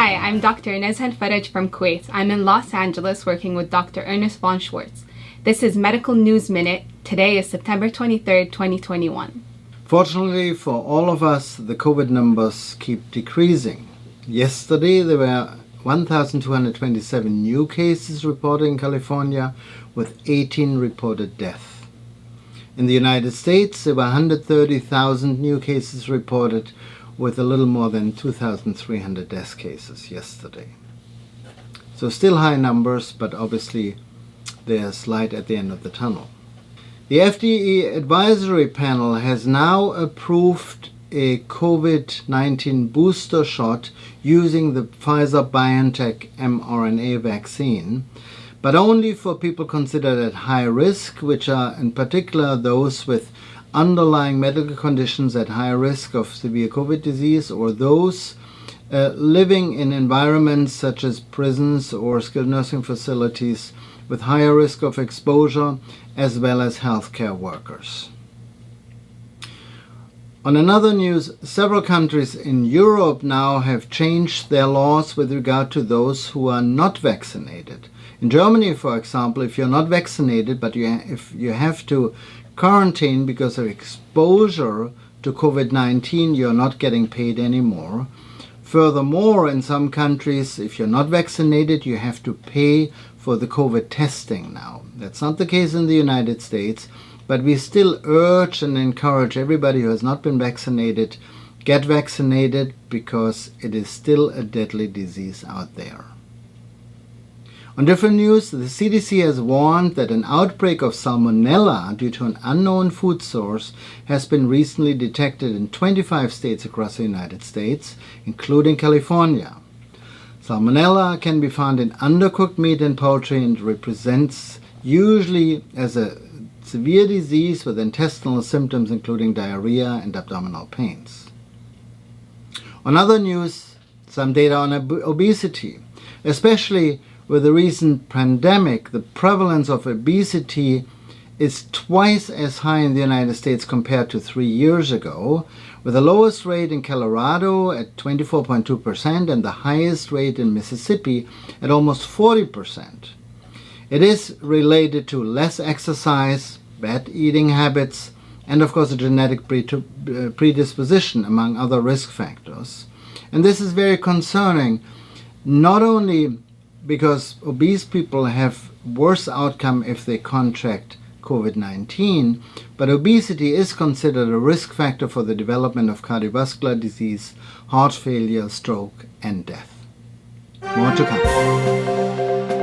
Hi, I'm Dr. Nezhan Faraj from Kuwait. I'm in Los Angeles working with Dr. Ernst von Schwarz. This is Medical News Minute. Today is September 23rd, 2021. Fortunately for all of us, the COVID numbers keep decreasing. Yesterday there were 1,227 new cases reported in California, with 18 reported deaths. In the United States, there were 130,000 new cases reported, with a little more than 2,300 death cases yesterday. So still high numbers, but obviously there's light at the end of the tunnel. The FDA advisory panel has now approved a COVID-19 booster shot using the Pfizer-BioNTech mRNA vaccine, but only for people considered at high risk, which are in particular those with underlying medical conditions at high risk of severe COVID disease, or those living in environments such as prisons or skilled nursing facilities with higher risk of exposure, as well as healthcare workers. On another news, several countries in Europe now have changed their laws with regard to those who are not vaccinated. In Germany, for example, if you're not vaccinated, but if you have to quarantine because of exposure to COVID-19, you're not getting paid anymore. Furthermore, in some countries, if you're not vaccinated, you have to pay for the COVID testing now. That's not the case in the United States, but we still urge and encourage everybody who has not been vaccinated, get vaccinated, because it is still a deadly disease out there. On different news, the CDC has warned that an outbreak of salmonella due to an unknown food source has been recently detected in 25 states across the United States, including California. Salmonella can be found in undercooked meat and poultry and represents usually as a severe disease with intestinal symptoms including diarrhea and abdominal pains. On other news, some data on obesity, especially with the recent pandemic. The prevalence of obesity is twice as high in the United States compared to 3 years ago, with the lowest rate in Colorado at 24.2% and the highest rate in Mississippi at almost 40%. It is related to less exercise, bad eating habits, and of course a genetic predisposition, among other risk factors. And this is very concerning, not only because obese people have worse outcome if they contract COVID-19, but obesity is considered a risk factor for the development of cardiovascular disease, heart failure, stroke, and death. More to come.